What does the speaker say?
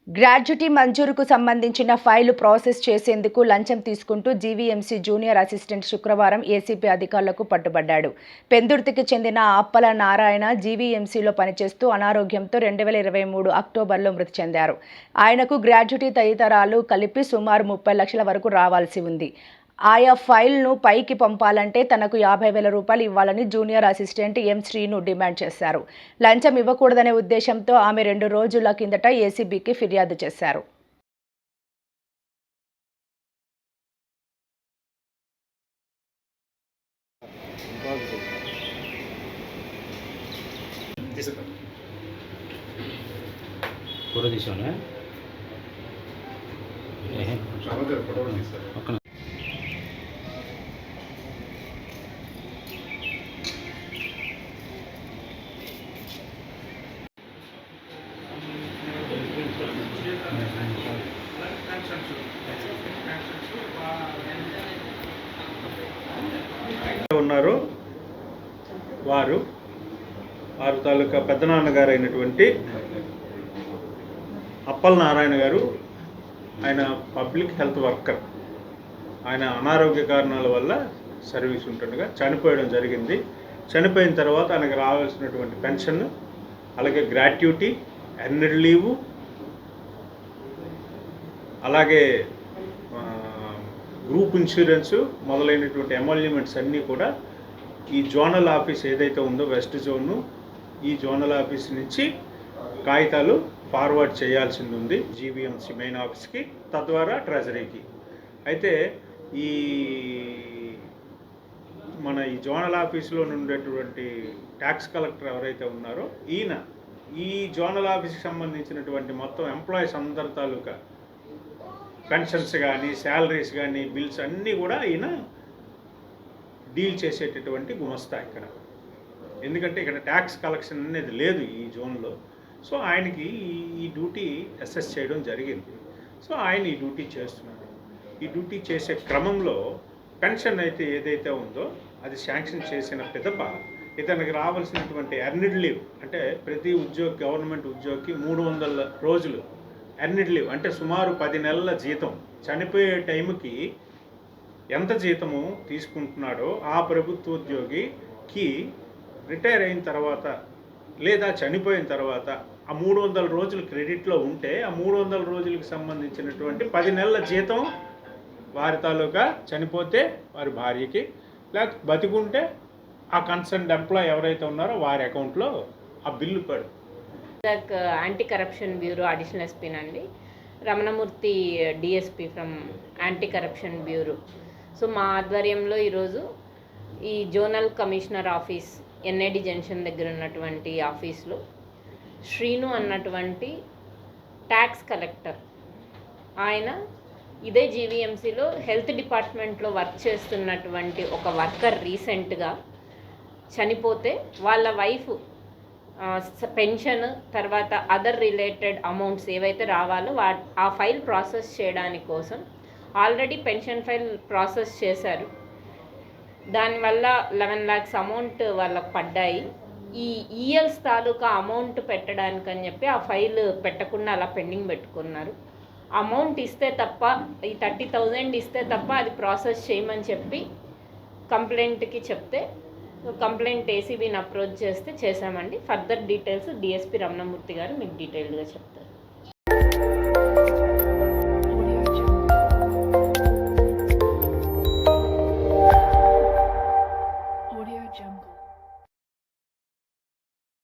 Gratuity మంజూరుకు సంబంధించిన file process చేసేందుకు లంచం తీసుకుంటూ జీవీఎంసీ జూనియర్ అసిస్టెంట్ శుక్రవారం ఏసీబీ అధికారులకు పట్టుబడ్డాడు. పెందుర్తికి చెందిన అప్పల నారాయణ జీవీఎంసీలో పనిచేస్తూ అనారోగ్యంతో 2023 అక్టోబర్లో మృతి చెందారు. ఆయనకు గ్రాడ్యుటీ తదితరాలు కలిపి సుమారు 30 లక్షల వరకు రావాల్సి ఉంది. ఆయా ఫైల్ను పైకి పంపాలంటే తనకు 50,000 రూపాయలు ఇవ్వాలని జూనియర్ అసిస్టెంట్ ఎం శ్రీను డిమాండ్ చేశారు. లంచం ఇవ్వకూడదనే ఉద్దేశంతో ఆమె 2 రోజుల కిందట ఏసీబీకి ఫిర్యాదు చేశారు. ఉన్నారు వారు తాలూకా పెద్దనాన్నగారు అయినటువంటి అప్పల నారాయణ గారు. ఆయన పబ్లిక్ హెల్త్ వర్కర్. ఆయన అనారోగ్య కారణాల వల్ల సర్వీస్ ఉంటుండగా చనిపోయడం జరిగింది. చనిపోయిన తర్వాత ఆయనకు రావాల్సినటువంటి పెన్షన్, అలాగే గ్రాట్యుటీ, ఎర్నడ్ లీవు, అలాగే గ్రూప్ ఇన్సూరెన్సు మొదలైనటువంటి ఎమాల్యుమెంట్స్ అన్నీ కూడా ఈ జోనల్ ఆఫీస్ ఏదైతే ఉందో వెస్ట్ జోను, ఈ జోనల్ ఆఫీస్ నుంచి కాగితాలు ఫార్వర్డ్ చేయాల్సింది ఉంది జీవీఎంసీ మెయిన్ ఆఫీస్కి, తద్వారా ట్రెజరీకి. అయితే ఈ మన ఈ జోనల్ ఆఫీస్లో ఉండేటువంటి ట్యాక్స్ కలెక్టర్ ఎవరైతే ఉన్నారో ఈయన ఈ జోనల్ ఆఫీస్కి సంబంధించినటువంటి మొత్తం ఎంప్లాయీస్ అందరి తాలూకా పెన్షన్స్ కానీ, శాలరీస్ కానీ, బిల్స్ అన్నీ కూడా ఈయన డీల్ చేసేటటువంటి గుమస్తా ఇక్కడ. ఎందుకంటే ఇక్కడ ట్యాక్స్ కలెక్షన్ అనేది లేదు ఈ జోన్లో. సో ఆయనకి ఈ డ్యూటీ అసెస్ చేయడం జరిగింది. సో ఆయన ఈ డ్యూటీ చేస్తున్నాడు. ఈ డ్యూటీ చేసే క్రమంలో పెన్షన్ అయితే ఏదైతే ఉందో అది శాంక్షన్ చేసిన పిదప ఇతనికి రావాల్సినటువంటి ఎర్నడ్ లీవ్, అంటే ప్రతి ఉద్యోగి, గవర్నమెంట్ ఉద్యోగికి 300 రోజులు ఎర్నడ్ లీవ్, అంటే సుమారు 10 నెలల జీతం, చనిపోయే టైంకి ఎంత జీతము తీసుకుంటున్నాడో ఆ ప్రభుత్వ ఉద్యోగికి రిటైర్ అయిన తర్వాత లేదా చనిపోయిన తర్వాత ఆ 300 రోజులు క్రెడిట్లో ఉంటే ఆ 300 రోజులకు సంబంధించినటువంటి 10 నెలల జీతం వారి తాలూకా, చనిపోతే వారి భార్యకి, లేకపోతే బతికుంటే ఆ కన్సర్న్డ్ ఎంప్లాయ్ ఎవరైతే ఉన్నారో వారి అకౌంట్లో ఆ బిల్లు పడు. Anti corruption bureau additional SP అండి, Ramanamurthy DSP from anti corruption bureau. So మా ఆధ్వర్యంలో ఈరోజు ఈ zonal commissioner office NID junction దగ్గర ఉన్నటువంటి ఆఫీస్లో శ్రీను అన్నటువంటి ట్యాక్స్ కలెక్టర్, ఆయన ఇదే జీవీఎంసీలో హెల్త్ డిపార్ట్మెంట్లో వర్క్ చేస్తున్నటువంటి ఒక వర్కర్ రీసెంట్గా చనిపోతే వాళ్ళ వైఫ్ పెన్షన్ తర్వాత అదర్ రిలేటెడ్ అమౌంట్స్ ఏవైతే రావాలో ఆ ఫైల్ ప్రాసెస్ చేయడానికి కోసం ఆల్రెడీ పెన్షన్ ఫైల్ ప్రాసెస్ చేశారు. దానివల్ల 11 lakhs అమౌంట్ వాళ్ళకు పడ్డాయి. ఈ ఈఎల్స్ తాలూకా అమౌంట్ పెట్టడానికని చెప్పి ఆ ఫైల్ పెట్టకుండా అలా పెండింగ్ పెట్టుకున్నారు. అమౌంట్ ఇస్తే తప్ప, ఈ 30,000 ఇస్తే తప్ప అది ప్రాసెస్ చేయమని చెప్పి కంప్లైంట్కి చెప్తే కంప్లైంట్ ఏసీబీని అప్రోచ్ చేస్తే చేశామండి. ఫర్దర్ డీటెయిల్స్ డిఎస్పీ రమణమూర్తి గారు మీకు డీటెయిల్డ్గా చెప్తారు.